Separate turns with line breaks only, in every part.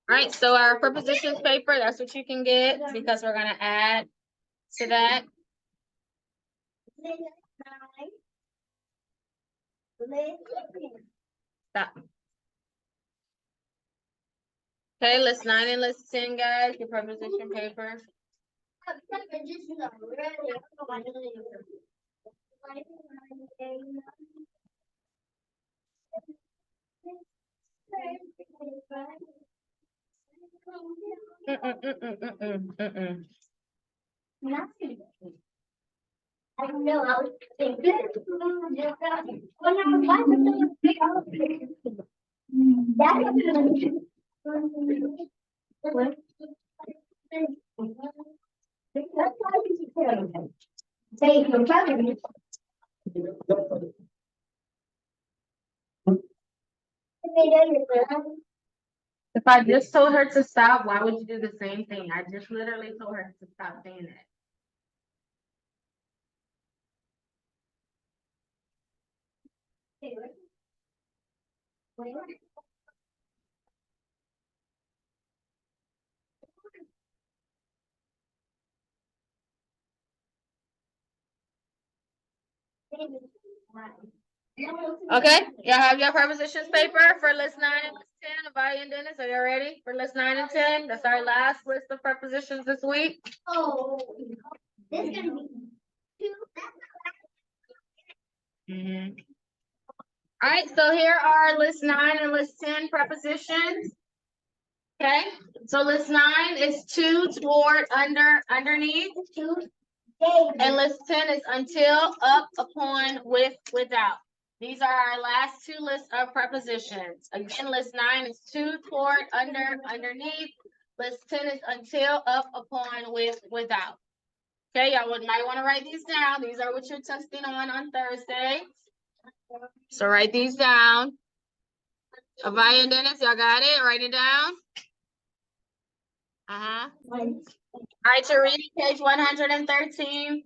All right, so our prepositions paper, that's what you can get because we're gonna add to that. Stop. Okay, list 9 and list 10, guys, your preposition paper.
I don't know. I was thinking.
If I just told her to stop, why would you do the same thing? I just literally told her to stop saying that. Okay, y'all have your prepositions paper for list 9 and list 10. Abaya and Dennis, are you ready for list 9 and 10? That's our last list of prepositions this week.
Oh, this is gonna be two.
All right, so here are list 9 and list 10 prepositions. Okay, so list 9 is to, toward, under, underneath. And list 10 is until, up, upon, with, without. These are our last two lists of prepositions. Again, list 9 is to, toward, under, underneath. List 10 is until, up, upon, with, without. Okay, y'all might want to write these down. These are what you're testing on Thursday. So write these down. Avaya and Dennis, y'all got it? Write it down. All right, to read page 113.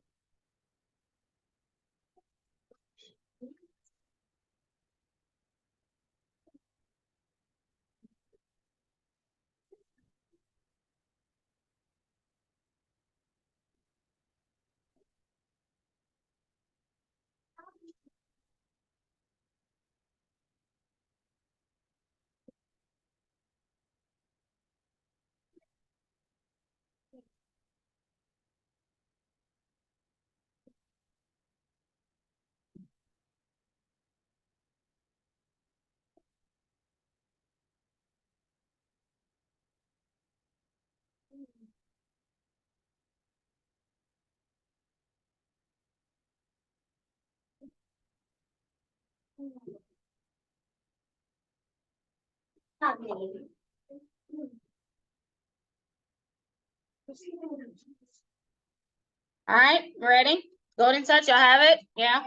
All right, ready? Golden touch, y'all have it? Yeah.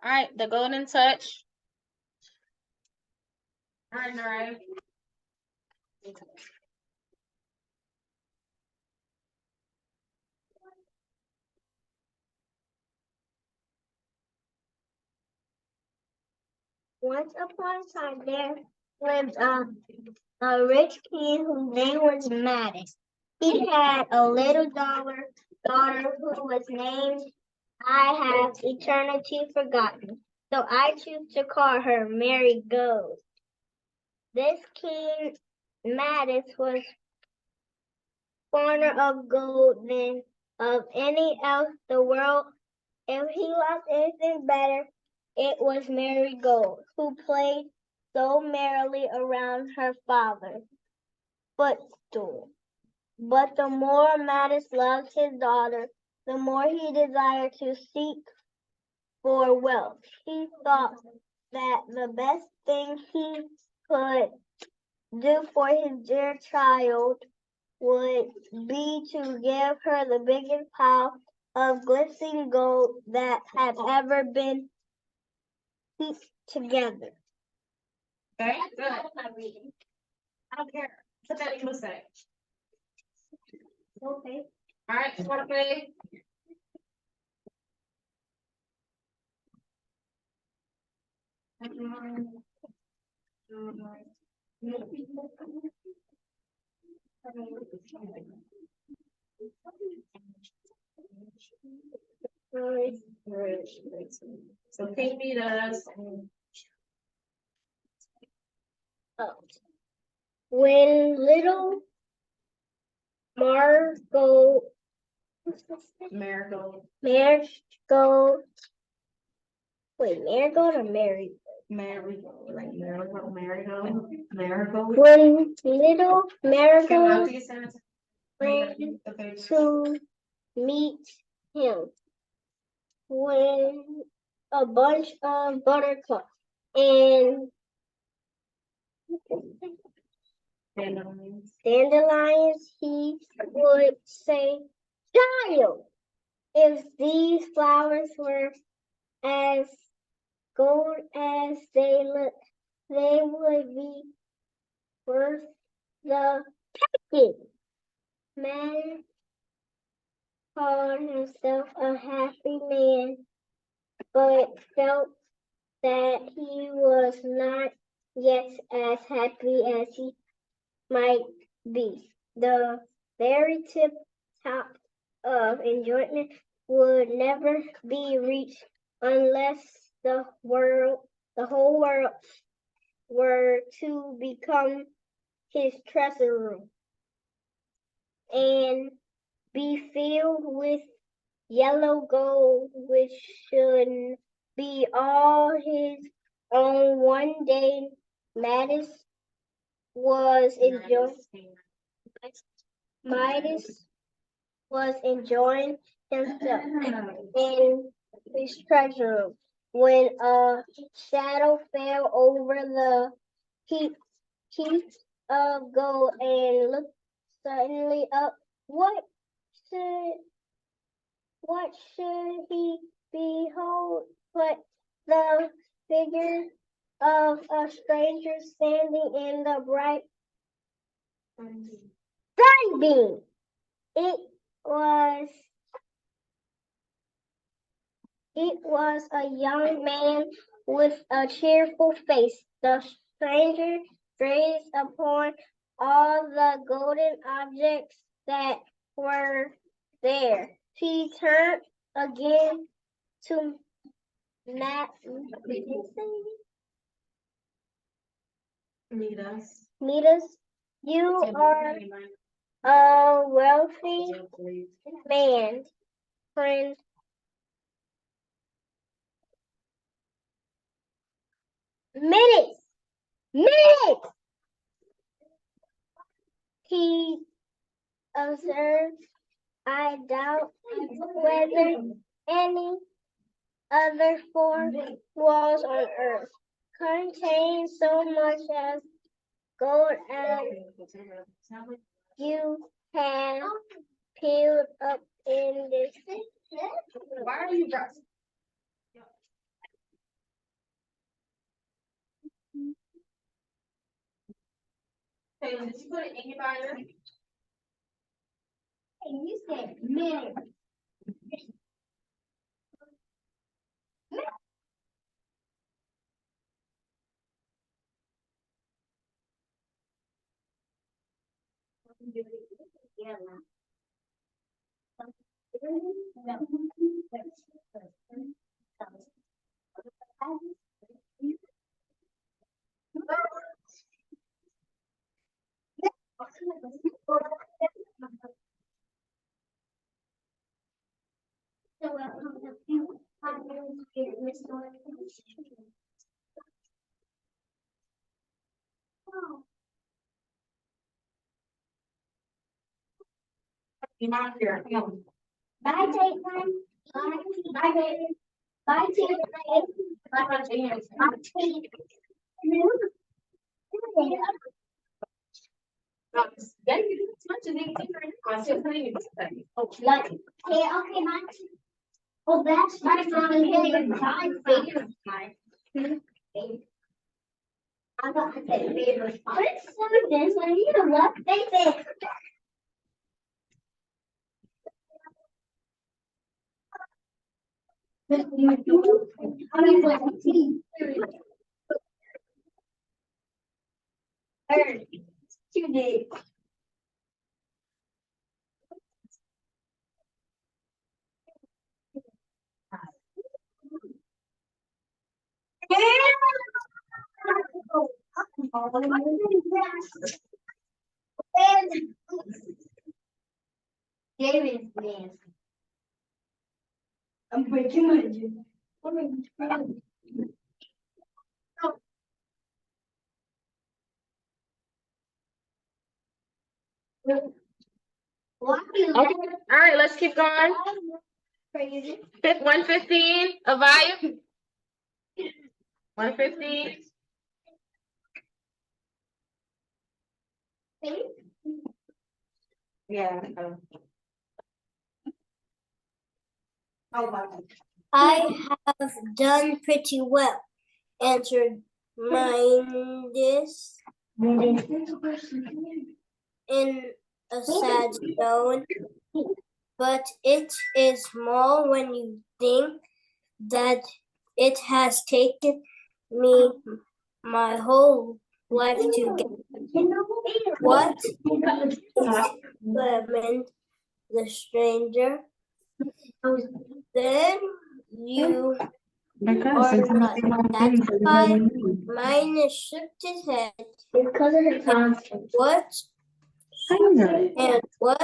All right, the golden touch. All right.
Once upon a time, there lived a rich king whose name was Maddox. He had a little daughter who was named I Have Eternity Forgotten. So I choose to call her Mary Goes. This King Maddox was fonder of gold than of any else the world. If he lost anything better, it was Mary Gold, who played so merrily around her father's footstool. But the more Mattis loved his daughter, the more he desired to seek for wealth. He thought that the best thing he could do for his dear child would be to give her the biggest pile of glistening gold that had ever been heaped together.
Okay, good. I don't care. Put that in the say.
Okay.
All right, okay. So King Midas.
Oh. When little Margot,
Marigold.
Marigold, wait, Marigold or Mary?
Marigold, like Marigold.
When little
Can I
Marigold
do sentence?
ran
Okay.
to meet him, when a bunch of buttercups and dandelions, he would say, "Child, if these flowers were as gold as they look, they would be worth the picking." Man called himself a happy man, but felt that he was not yet as happy as he might be. The very tip top of enjoyment would never be reached unless the whole world were to become his treasure room and be filled with yellow gold, which should be all his own. One day, Midas was enjoying himself in his treasure room when a shadow fell over the heap of gold and looked suddenly up. Should what should he behold but the figure of a stranger standing in the bright sunbeam? It was a young man with a cheerful face. The stranger gazed upon all the golden objects that were there. He turned again to Midas. You are a wealthy man, friend. Minutes! Minutes! He observed. I doubt whether any other four walls on earth contain so much as gold as you have piled up in this.
Why are you dressed? Hey, did you put it in your binder?
And you said minutes.
You're not here.
Bye, Caitlin. Bye, baby. Bye, Caitlin. Bye, Caitlin.
Then you do as much as they can. I'm still putting it in. Oh,
Like, yeah, okay, mine. Oh, that's my favorite part. I got my favorite part. Let's do this when you look, they say. I mean, like, it. David's dance. I'm breaking my jaw.
Okay, all right, let's keep going. 115, Avaya. 115. Yeah.
I have done pretty well, answered Mindus in a sad tone. But it is small when you think that it has taken me my whole life to get. What? Exclaimed the stranger. Then you are not satisfied. Mindus shook his head. Because of her conscience. What? And what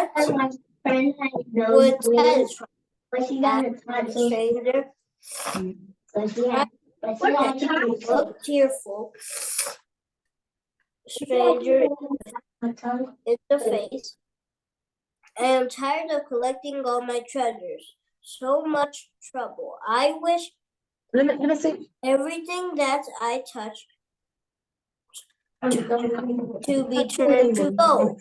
would satisfy? The stranger. Look tearful. Stranger in the face. I am tired of collecting all my treasures. So much trouble. I wish
Let me see.
everything that I touch to be turned to gold,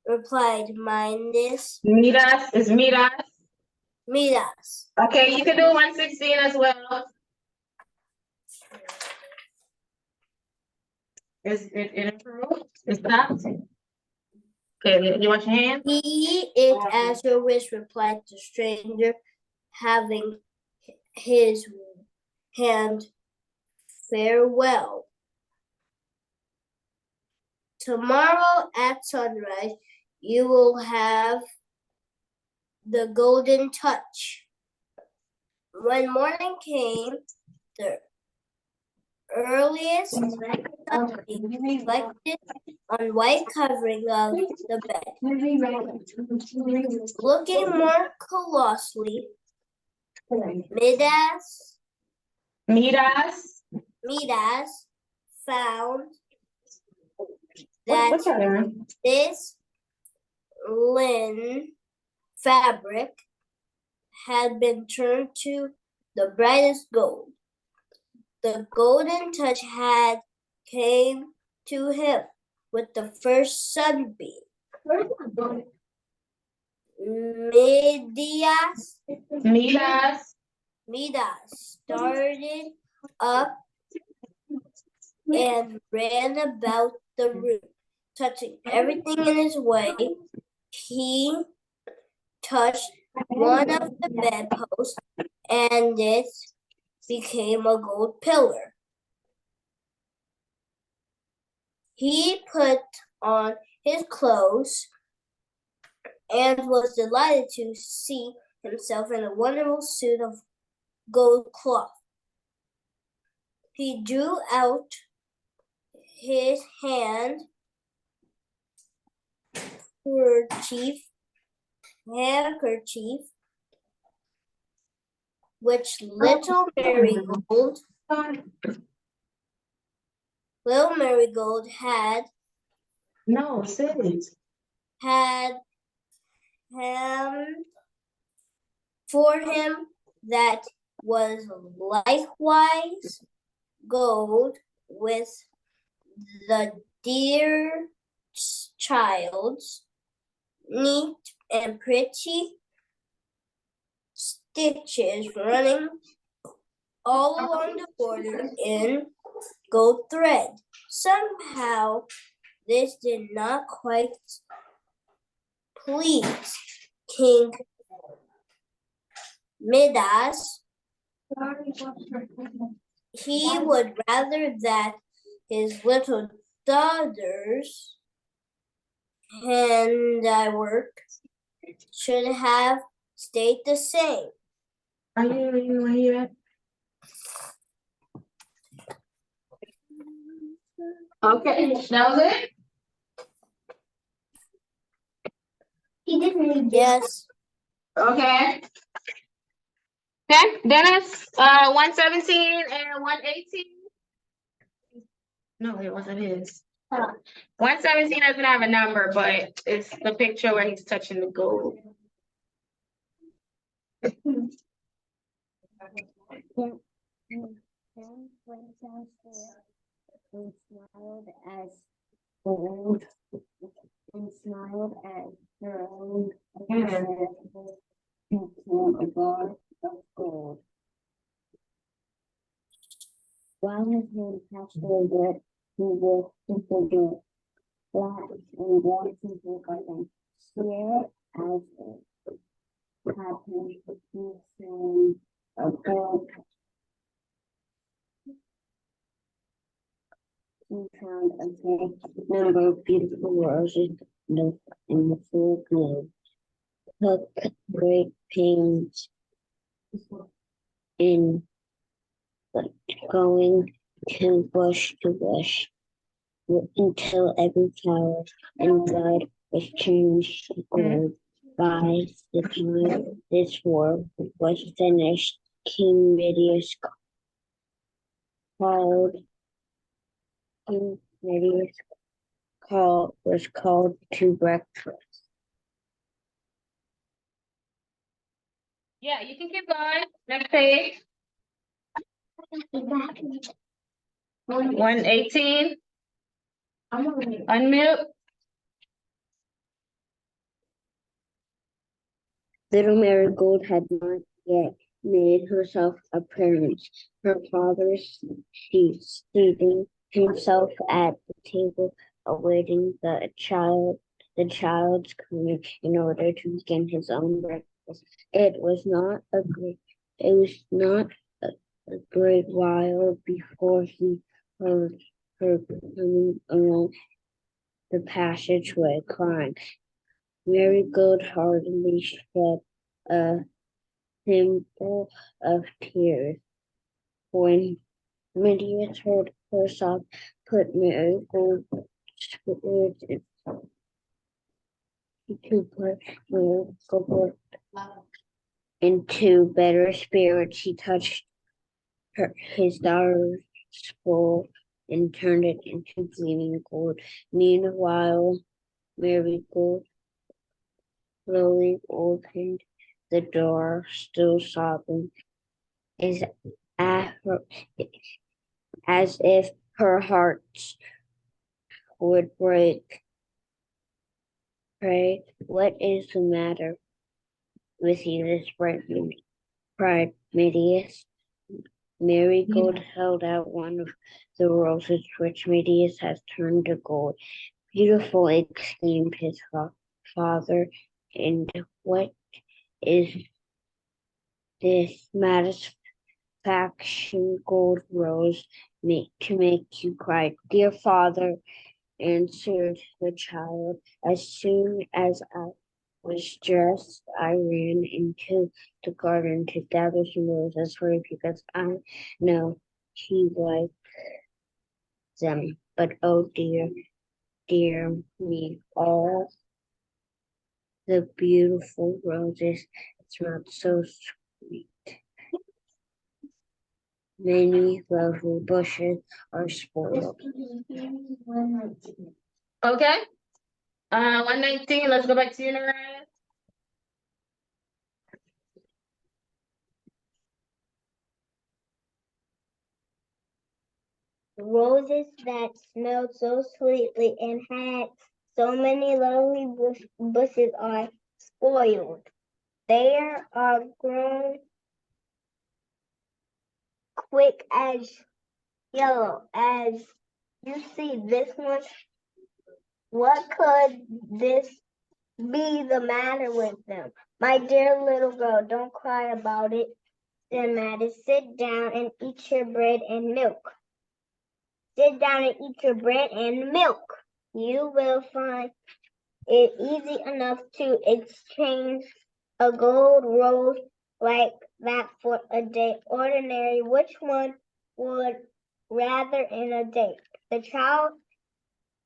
replied Mindus.
Midas is Midas.
Midas.
Okay, you can do 116 as well. Is it improved? Is that? Okay, you wash your hands?
Be it as your wish, replied the stranger, having his hand. Farewell. Tomorrow at sunrise, you will have the golden touch. When morning came, the earliest sunbeam reflected on white covering of the bed. Looking more closely, Midas found that this linen fabric had been turned to the brightest gold. The golden touch had came to him with the first sunbeam. Midas started up and ran about the room, touching everything in his way. He touched one of the bedposts, and it became a gold pillar. He put on his clothes and was delighted to see himself in a wonderful suit of gold cloth. He drew out his handkerchief, which little Marigold had hemmed for him, that was likewise gold, with the dear child's neat and pretty stitches running all along the border in gold thread. Somehow this did not quite please King Midas. He would rather that his little daughters and I work should have stayed the same.
Are you reading where you at? Okay, that was it?
He didn't read. Yes.
Okay. Okay, Dennis, 117 and 118. No, it wasn't his. 117 doesn't have a number, but it's the picture where he's touching the gold.
And smiled as gold and smiled at her own a god of gold. While his hand passed over it, he walked into the flat and walked into the garden. Here, as it happened, he sang a girl. He found a great number of beautiful roses in the full globe. Took great pains in going to bush until every flower and bud was changed to gold. By the time this war was finished, King Midius was called to breakfast.
Yeah, you can keep going. Next page. 118. Unmute.
Little Marigold had not yet made herself appearance. Her father seating himself at the table, awaiting the child's coming in order to begin his own breakfast. It was not a great while before he heard her coming along the passageway, crying. Marigold hardly shed a thimble of tears. When Midian heard her sob, put Marigold spirits into better spirits. He touched his daughter's bowl and turned it into gleaming gold. Meanwhile, Marigold slowly opened the door, still sobbing, as if her heart would break. Pray, what is the matter with you this morning? Cried Midias. Marigold held out one of the roses which Midias has turned to gold. Beautiful, exclaimed his father, and what is this satisfaction, gold rose, to make you cry? Dear father, answered the child, as soon as I was dressed, I ran into the garden to gather some roses for you because I know he likes them. But oh dear, dear me, all the beautiful roses smelled so sweet. Many lovely bushes are spoiled.
Okay. 119. Let's go back to you, Naraya.
Roses that smelled so sweetly and had so many lovely bushes are spoiled. They are grown quick as yellow as you see this one. What could this be the matter with them? My dear little girl, don't cry about it, said Maddie. Sit down and eat your bread and milk. Sit down and eat your bread and milk. You will find it easy enough to exchange a gold rose like that for a day ordinary. Which one would rather in a day? The child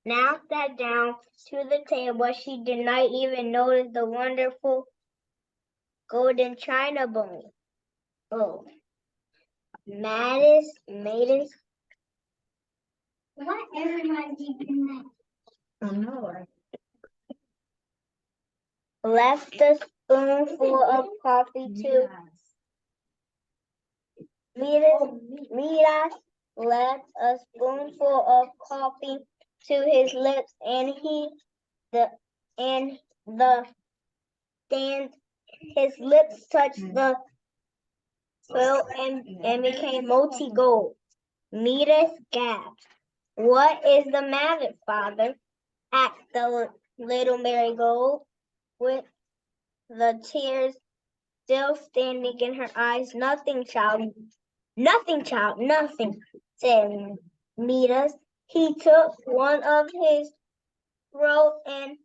now sat down to the table. She did not even notice the wonderful golden china bowl. Oh, Maiden. What everybody doing that?
Oh, no.
Left a spoonful of coffee to Midas left a spoonful of coffee to his lips, and his lips touched the throat and became multi gold. Midas gasped. "What is the matter, father?" asked the little marigold, with the tears still standing in her eyes. "Nothing, child. Nothing, child. Nothing," said Midas. He took one of his throat and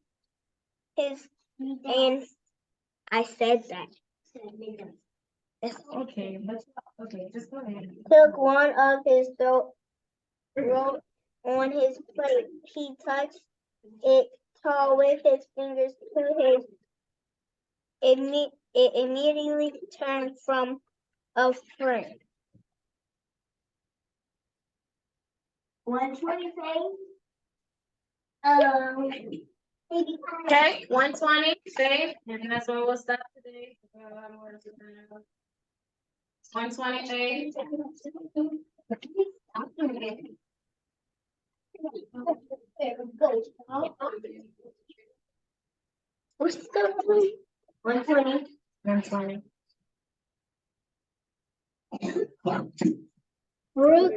I said that.
Okay, just go ahead.
Took one of his throat on his plate. He touched it tall with his fingers to his. It immediately turned from a friend. 125.
Okay, 120, save, and that's where we'll stop today. 128.
What's the 120?
120.
Fruit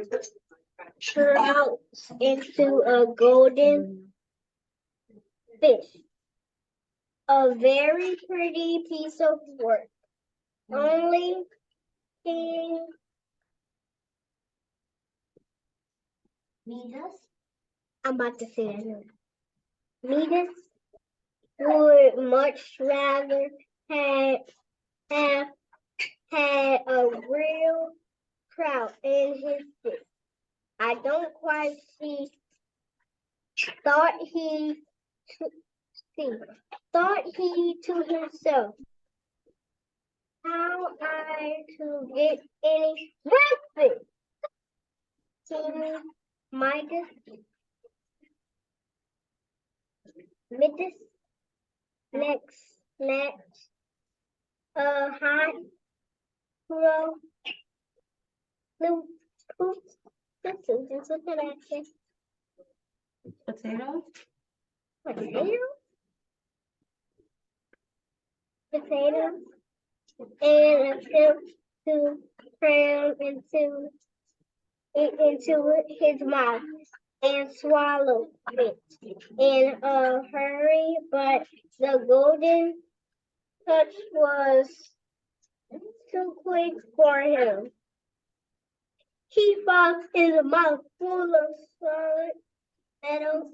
sprouts into a golden fish. A very pretty piece of work. Only King Midas. I'm about to say that. Midas would much rather have had a real trout in his dish. I don't quite see. Thought he to himself, how I to get any breakfast? To Midas next a hot row blue poops. Just look at that.
Potato?
Potatoes and attempt to cram into his mouth and swallow it in a hurry, but the golden touch was too quick for him. He found his mouth full of solid metal.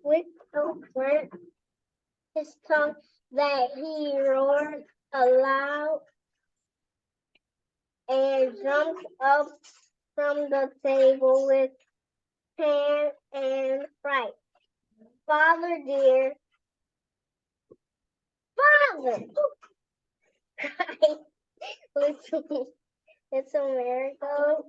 With so burnt his tongue that he roared aloud and jumped up from the table with pain and fright. "Father dear, Father!" Little Marigold.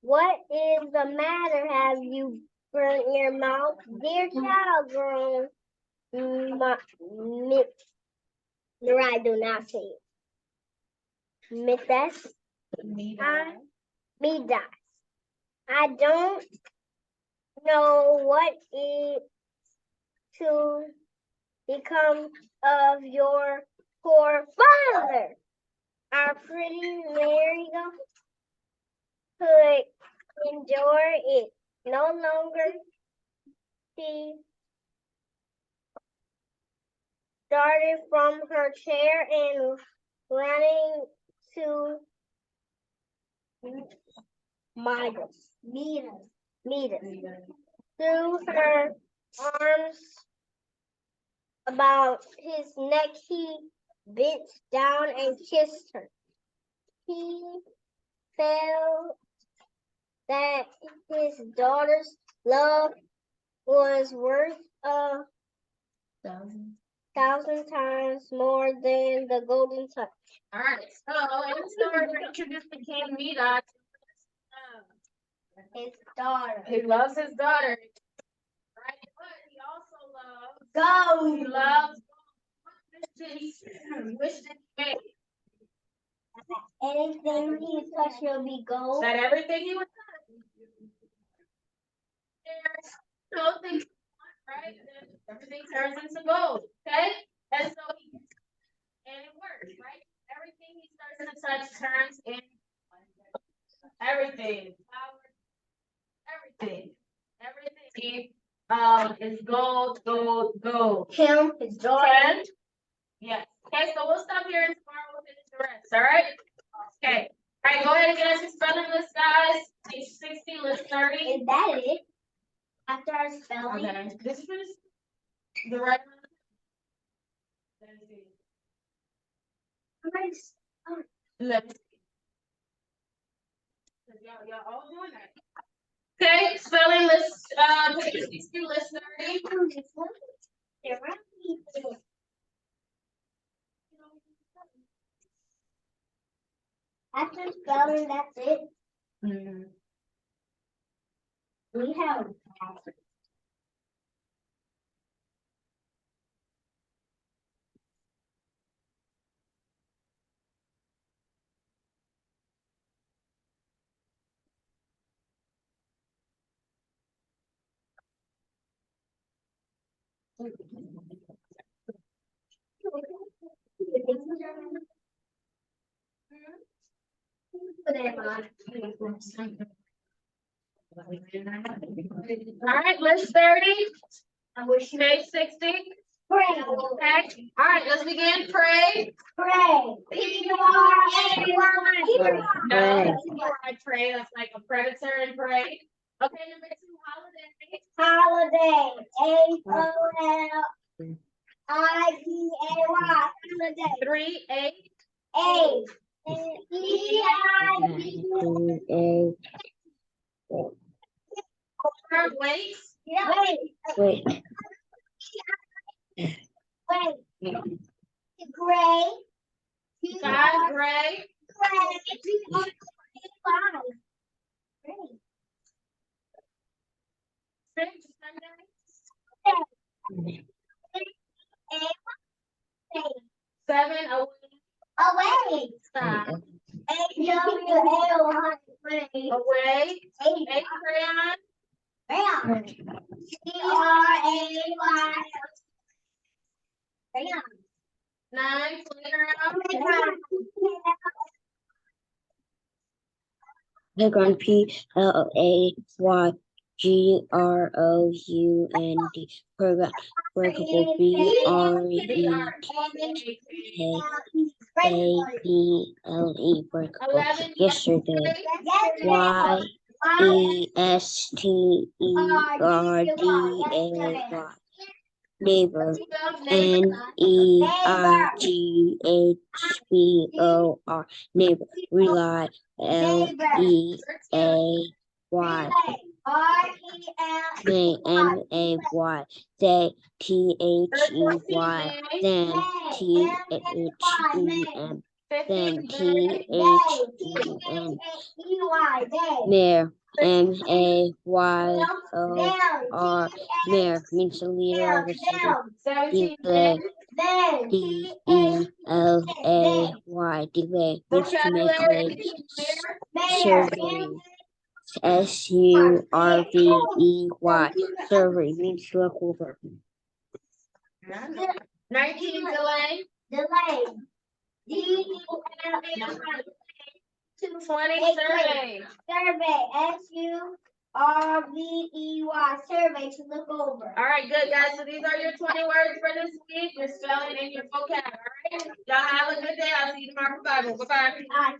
"What is the matter? Have you burnt your mouth?" "Dear child," groaned I do not say it. Midas. I don't know what is to become of your poor father. Our pretty Marigold could endure it no longer. She started from her chair and running to meet us. Threw her arms about his neck. He bent down and kissed her. He felt that his daughter's love was worth 1,000 times more than the golden touch.
All right, so let's start to introduce the king Midas.
His daughter.
He loves his daughter, right? But he also loves
Go.
He loves wish did he make?
Anything he touch will be gold.
That everything he would touch. There's no things right? And then everything turns into gold. Okay? And so and it works, right? Everything he starts to touch turns in everything. Everything. Everything is gold, gold, gold.
Him, his daughter.
Friend? Yes. Okay, so we'll stop here and tomorrow we'll finish the rest, all right? Okay. All right, go ahead and get us your spelling list, guys. Page 60, list 30.
Is that it? After our spelling?
Okay. Did you finish the right one?
Nice.
Let me see. Y'all all doing that. Okay, spelling list, page 60, list 30.
After spelling, that's it.
Mm-hmm.
We have.
All right, list 30.
I wish you
Page 60.
pray.
Okay. All right, let's begin. Pray.
Pray. P-R-A-Y.
No, I pray. That's like a predator and pray. Okay, number 2, holiday.
Holiday. H-O-L-I-D-A-Y. Holiday.
3, 8.
A. E-I-D.
Wait.
Wait. Gray.
5, gray.
Gray.
6, Sunday. 7,
Away.
stop.
A-W-L-Y.
Away. 8, crayon.
Crayon. C-R-A-Y. Crayon.
9, playground.
Playground, P-L-A-Y-G-R-O-U-N-D. Program, workable, B-R-E-A-B-L-E. Workable,
11,
yesterday. Y-E-S-T-E-R-D-A-Y. Neighbor, N-E-I-G-H-B-O-R. Neighbor, rely, L-E-A-Y. M-A-Y. They, T-H-E-Y. Then, T-H-E-M. Then, T-H-E-M. Mayor, M-A-Y-O-R. Mayor means the leader of the city.
17,
Delay, D-E-L-A-Y. Delay means to make late. Survey, S-U-R-V-E-Y. Survey means to look over.
19, delay.
D-U-L-A-Y.
20, survey.
Survey, S-U-R-V-E-Y, survey, to look over.
All right, good, guys. So these are your 20 words for this week, your spelling and your vocab, all right? Y'all have a good day. I'll see you tomorrow for Bible. Bye-bye.
Bye.